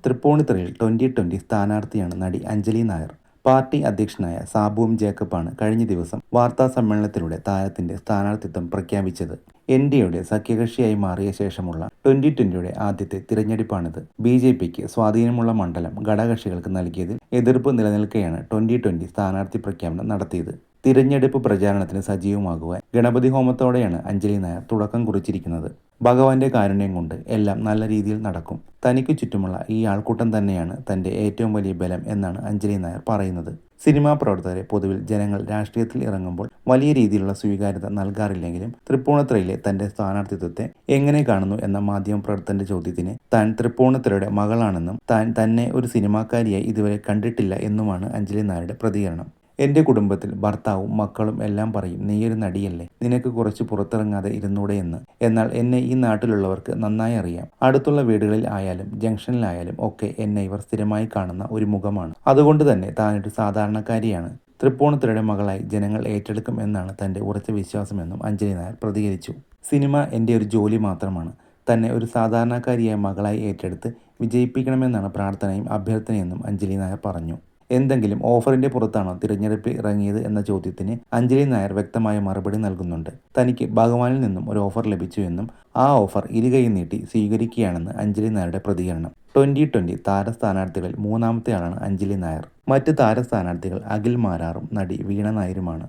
തൃപ്പൂണിത്തുറയിൽ 2020 സ്ഥാനാർത്ഥിയാണ് നടി അഞ്ജലി നായർ. പാർട്ടി അധ്യക്ഷനായ സാബുവും ജേക്കബാണ് കഴിഞ്ഞ ദിവസം വാർത്താ സമ്മേളനത്തിലൂടെ താരത്തിന്റെ സ്ഥാനാർത്ഥിത്വം പ്രഖ്യാപിച്ചത്. എൻഡിഎയുടെ സഖ്യകക്ഷിയായി മാറിയ ശേഷമുള്ള 2020യുടെ ആദ്യത്തെ തിരഞ്ഞെടുപ്പാണിത്. ബിജെപിക്ക് സ്വാധീനമുള്ള മണ്ഡലം ഘടകകക്ഷികൾക്ക് നൽകിയതിൽ എതിർപ്പ് നിലനിൽക്കെയാണ് 2020 സ്ഥാനാർത്ഥി പ്രഖ്യാപനം നടത്തിയത്. തിരഞ്ഞെടുപ്പ് പ്രചാരണത്തിന് സജീവമാകുവാൻ ഗണപതി ഹോമത്തോടെയാണ് അഞ്ജലി നായർ തുടക്കം കുറിച്ചിരിക്കുന്നത്. ഭഗവാന്റെ കാരുണ്യം കൊണ്ട് എല്ലാം നല്ല രീതിയിൽ നടക്കും. തനിക്കു ചുറ്റുമുള്ള ഈ ആൾക്കൂട്ടം തന്നെയാണ് തന്റെ ഏറ്റവും വലിയ ബലം എന്നാണ് അഞ്ജലി നായർ പറയുന്നത്. സിനിമാ പ്രവർത്തകരെ പൊതുവിൽ ജനങ്ങൾ രാഷ്ട്രീയത്തിൽ ഇറങ്ങുമ്പോൾ വലിയ രീതിയിലുള്ള സ്വീകാര്യത നൽകാറില്ലെങ്കിലും തൃപ്പൂണിത്തുറയിലെ തന്റെ സ്ഥാനാർത്ഥിത്വത്തെ എങ്ങനെ കാണുന്നു എന്ന മാധ്യമപ്രവർത്തകന്റെ ചോദ്യത്തിന് താൻ തൃപ്പൂണിത്തുറയുടെ മകളാണെന്നും താൻ തന്നെ ഒരു സിനിമാക്കാരിയായി ഇതുവരെ കണ്ടിട്ടില്ല എന്നുമാണ് അഞ്ജലി നായരുടെ പ്രതികരണം. എന്റെ കുടുംബത്തിൽ ഭർത്താവും മക്കളും എല്ലാം പറയും, നീയൊരു നടിയല്ലേ, നിനക്ക് കുറച്ച് പുറത്തിറങ്ങാതെ ഇരുന്നൂടെ എന്ന്. എന്നാൽ എന്നെ ഈ നാട്ടിലുള്ളവർക്ക് നന്നായി അറിയാം. അടുത്തുള്ള വീടുകളിൽ ആയാലും ജംഗ്ഷനിലായാലും ഒക്കെ എന്നെ ഇവർ സ്ഥിരമായി കാണുന്ന ഒരു മുഖമാണ്. അതുകൊണ്ട് തന്നെ താനൊരു സാധാരണക്കാരിയാണ്. തൃപ്പൂണിത്തുറയുടെ മകളായി ജനങ്ങൾ ഏറ്റെടുക്കും എന്നാണ് തന്റെ ഉറച്ച വിശ്വാസമെന്നും അഞ്ജലി നായർ പ്രതികരിച്ചു. സിനിമ എൻ്റെ ഒരു ജോലി മാത്രമാണ്. തന്നെ ഒരു സാധാരണക്കാരിയായ മകളായി ഏറ്റെടുത്ത് വിജയിപ്പിക്കണമെന്നാണ് പ്രാർത്ഥനയും അഭ്യർത്ഥനയെന്നും അഞ്ജലി നായർ പറഞ്ഞു. എന്തെങ്കിലും ഓഫറിന്റെ പുറത്താണോ തിരഞ്ഞെടുപ്പിൽ ഇറങ്ങിയത് എന്ന ചോദ്യത്തിന് അഞ്ജലി നായർ വ്യക്തമായ മറുപടി നൽകുന്നുണ്ട്. തനിക്ക് ഭഗവാനിൽ നിന്നും ഒരു ഓഫർ ലഭിച്ചു എന്നും ആ ഓഫർ ഇരുകൈ നീട്ടി സ്വീകരിക്കുകയാണെന്ന് അഞ്ജലി നായരുടെ പ്രതികരണം. 2020 താര സ്ഥാനാർത്ഥികളിൽ മൂന്നാമത്തെ ആളാണ് അഞ്ജലി നായർ. മറ്റ് താര സ്ഥാനാർത്ഥികൾ അഖിൽ മാരാറും നടി വീണ നായരുമാണ്.